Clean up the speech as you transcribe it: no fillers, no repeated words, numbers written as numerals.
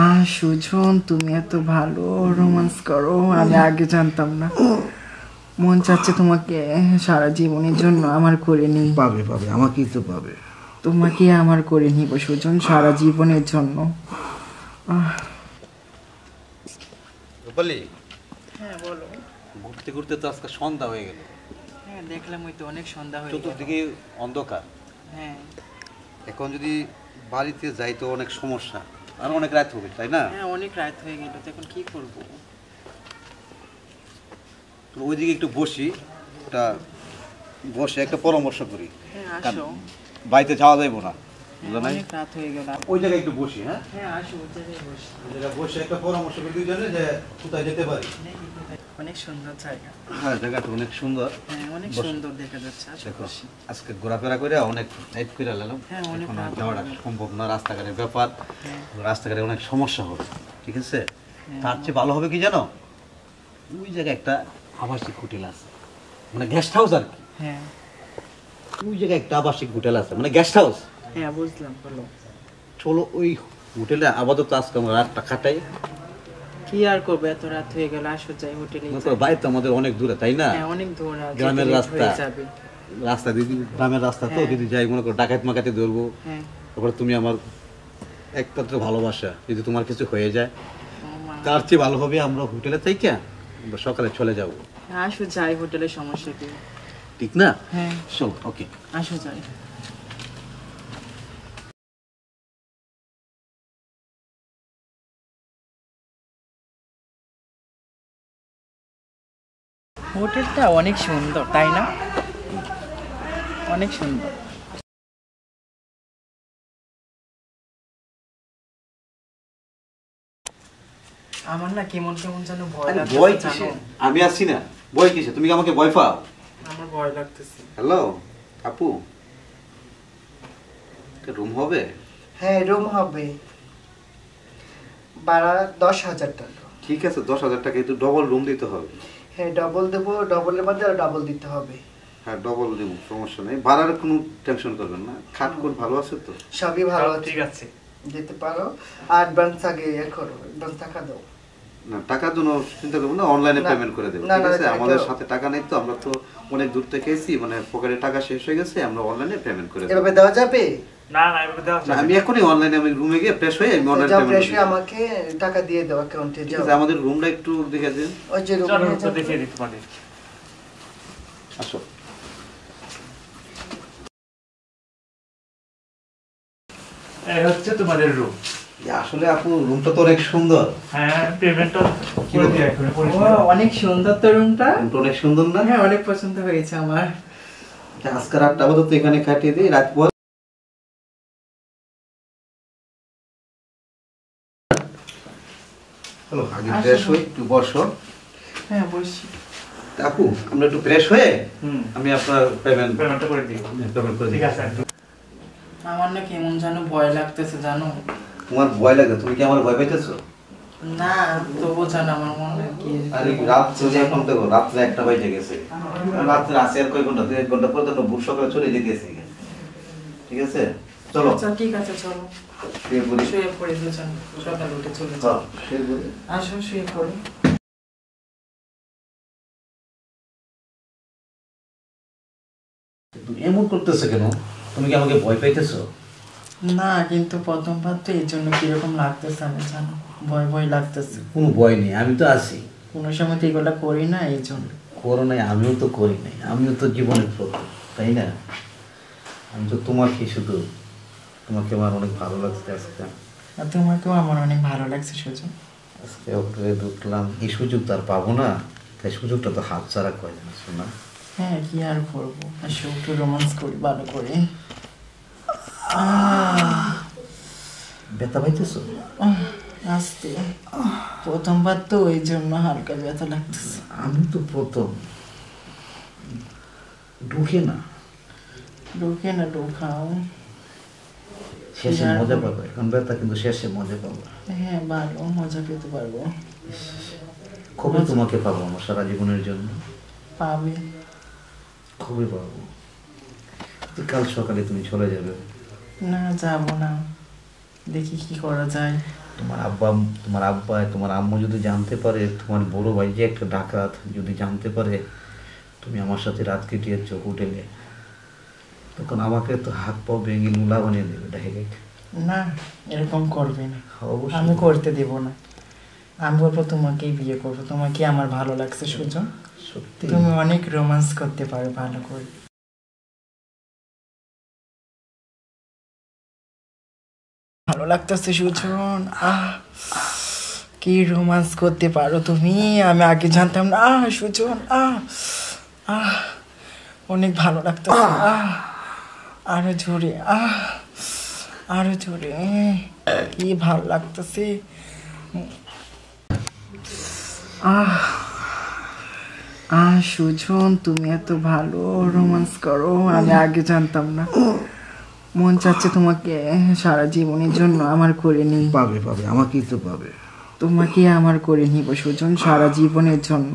আহ সুজন, তুমি এত ভালো রোমান্স করো, আমি আগে জানতাম না। মন চাচ্ছে তোমাকে সারা জীবনের জন্য আমার করে নিই। পাবে পাবে, আমাকেই তো পাবে। তোমাকে আমার করে নিব সুজন, সারা জীবনের জন্য। রূপালী, হ্যাঁ বলো। ঘুরতে ঘুরতে তো আজকে সন্ধ্যা হয়ে গেল। হ্যাঁ দেখলাম, ওই তো অনেক সন্ধ্যা হয়ে গেল। চতুর্দিকে অন্ধকার। হ্যাঁ এখন যদি বাড়িতে যাই তো অনেক সমস্যা, আর অনেক রাত হবে, তাই না? হ্যাঁ অনেক রাত হয়ে গেল, তো এখন কি করব? তো ওইদিকে একটু বসি, বসে একটা পরামর্শ করি। হ্যাঁ আসো। বাড়িতে যাওয়া যাইব না, অনেক রাত হয়ে গেল। ওই জায়গায় একটু বসি। হ্যাঁ হ্যাঁ আসো, ওই জায়গায় বসি। ওই জায়গায় বসে একটা পরামর্শ করি দুইজনে যে কোথায় যেতে পারি। অনেক সুন্দর জায়গা। হ্যাঁ জায়গাটা অনেক সুন্দর। হ্যাঁ অনেক সুন্দর দেখা যাচ্ছে। দেখো আজকে ঘোরাফেরা করে অনেক নাইট করে এলাম। হ্যাঁ অনেক রাত যাওয়াটা সম্ভব না, রাস্তাঘাটের ব্যাপার। রাস্তাঘাটে অনেক সমস্যা হবে, ঠিক আছে? তার চেয়ে ভালো হবে কি জানো, ওই জায়গায় একটা আবাসিক হোটেল আছে, মানে গেস্ট হাউস আর কি। হ্যাঁ ওই জায়গায় একটা আবাসিক হোটেল আছে, মানে গেস্ট হাউস। হ্যাঁ বুঝলাম, বলো। চলো ওই হোটেলে আপাতত আজকে আমরা রাতটা কাটাই। কি আর করবো, এত রাত হয়ে গেল, আসো যাই হোটেলে। বাড়ি তো আমাদের অনেক দূরে, তাই না? হ্যাঁ অনেক দূর, গ্রামের রাস্তা, রাস্তা দিদি গ্রামের রাস্তা তো, যদি যাই মনে করো ডাকাত মাকাতে ধরবো। তারপরে তুমি আমার একমাত্র ভালোবাসা, যদি তোমার কিছু হয়ে যায় তার চেয়ে ভালো হবে আমরা হোটেলে থেকে আমরা সকালে চলে যাবো। আসো যাই হোটেলে, সমস্যা কি? ঠিক না? হ্যাঁ চলো, ওকে আসো যাই। হোটেলটা অনেক সুন্দর, তাই না? অনেক সুন্দর। আমার না কেমন কেমন যেন ভয় লাগছে। ভয় কিসে? আমি আছি না, ভয় কিসে? তুমি কি আমাকে ভয় পাও? আমার ভয় লাগতেছে। হ্যালো আপু, রুম হবে? হ্যাঁ রুম হবে, ভাড়া 10,000 টাকা। ঠিক আছে, 10,000 টাকা, কিন্তু ডবল রুম দিতে হবে। হ্যাঁ ডবল দেবো, ডবলের মধ্যে আর ডবল দিতে হবে। হ্যাঁ ডবল দিব, সমস্যা নেই, ভাড়ার কোনো টেনশন করবেন না। খাটকুট ভালো আছে তো? সবই ভালো আছে, ঠিক আছে, যেতে পারো। আর অ্যাডভান্স আগে করো, অ্যাডভান্স টাকা দাও। না টাকার জন্য চিন্তা করবো না, অনলাইনে পেমেন্ট করে দেবো, ঠিক আছে? আমাদের সাথে টাকা নেই তো, আমরা তো অনেক দূর থেকে এসেছি, মানে পকেটে টাকা শেষ হয়ে গেছে, আমরা অনলাইনে পেমেন্ট করে দেবো। এভাবে দেওয়া যাবে? না না এভাবে দেওয়া যাবে না। আমি এখনই অনলাইনে, আমি রুমে গিয়ে ফ্রেশ হয়ে আমি অনলাইনে পেমেন্ট ফ্রেশ হয়ে আমাকে টাকা দিয়ে দাও অ্যাকাউন্টে। ঠিক আছে, আমাদের রুমটা একটু দেখে দিন। ওই যে রুমটা দেখিয়ে দিতে পারি। আসো। এই হচ্ছে তোমাদের রুম। আসলে আপু রুমটা তো অনেক সুন্দর। হ্যাঁ পেমেন্টটা করে দিই এখন। অনেক সুন্দর তো রুমটা। রুমটা অনেক সুন্দর না? হ্যাঁ অনেক পছন্দ হয়েছে আমার। আজকে রাতটা আপাতত এখানে কাটিয়ে দিই, রাত পর হ্যালো আগে ফ্রেশ হই, একটু বসো। হ্যাঁ বসি। আপু আমরা একটু ফ্রেশ হয়ে আমি আপনার পেমেন্টটা করে দিই। পেমেন্ট করে দিই, ঠিক আছে? আমার না কেমন যেন ভয় লাগতেছে, জানো? তোমার ভয় লাগে? তুমি কি আমার ভয় পাইতেছো? না তবু জানো আমার মনে কি। আরে রাত চলে, এখন দেখো রাত্রে 1টা বাজে গেছে। রাত্রে আছে আর কয় ঘন্টা? 2-1 ঘন্টা পর তো ভোর সকালে চলে যেতেছি, ঠিক আছে? চলো আচ্ছা ঠিক আছে, চলো শুয়ে পড়ি দুজন, সকালে উঠে চলে যাও। আসো শুয়ে পড়ি। এমন করতেছো কেন? তুমি কি আমাকে ভয় পাইতেছো? না কিন্তু প্রথমবার তো এই জন্য কিরকম লাগতেছে আমি জানো, ভয় ভয় লাগতেছে। কোনো ভয় নেই, আমি তো আছি। কোনো সময় তো এগুলো করি না, এই জন্য। করো নাই, আমিও তো করি নাই, আমিও তো জীবনের প্রথম, তাই না? আমি তো তোমাকে শুধু, তোমাকে আমার অনেক ভালো লাগছে আজকে। আর তোমাকেও আমার অনেক ভালো লাগছে সুজন। আজকে হোটেলে ঢুকলাম, এই সুযোগ তো আর পাবো না, তাই সুযোগটা তো হাত ছাড়া কয় না, শোনা? হ্যাঁ কি আর করবো, আসো একটু রোমান্স করি ভালো করে। ব্যথা পাইতেছো? আস্তে, প্রথমবার তো ওই জন্য হালকা ব্যথা লাগতেছে। আমি তো প্রথম, ঢুকে না। ঢুকে না, ঢুকাও। শেষে মজা পাবো, এখন ব্যথা কিন্তু শেষে মজা পাবো। হ্যাঁ ভালো মজা পেতে পারবো। খুবই তোমাকে পাবো আমার সারা জীবনের জন্য। পাবে। খুবই পাবো। কাল সকালে তুমি চলে যাবে, না যাব না, দেখি কি করা যায়। তোমার আব্বা তোমার আম্মু যদি জানতে পারে, তোমার বড় ভাই যে একটা ডাকাত যদি জানতে পারে তুমি আমার সাথে রাত কেটিয়েছো হোটেলে, তখন আমাকে তো হাত পাও ভেঙে মূলা বানিয়ে দেবে ডাইরেক্ট। না, এরকম করবে না, অবশ্যই। আমি করতে দেব না। আমি বলবো তোমাকেই বিয়ে করবো, তোমাকে আমার ভালো লাগছে সুজন, সত্যি তুমি অনেক রোমান্স করতে পারো ভালো করে। ভালো লাগতেছে সুজন, কি রোমান্স করতে পারো তুমি, আমি আগে জানতাম না। সুজন, অনেক ভালো লাগতেছে। আরো জোরে, আরো জোরে, কি ভালো লাগতেছে। সুজন, তুমি এত ভালো রোমান্স করো, আমি আগে জানতাম না। মন চাচ্ছে তোমাকে সারা জীবনের জন্য আমার করে নিই। পাবে পাবে, আমাকেই তো পাবে। তোমাকে আমার করে নিব সুজন, সারা জীবনের জন্য।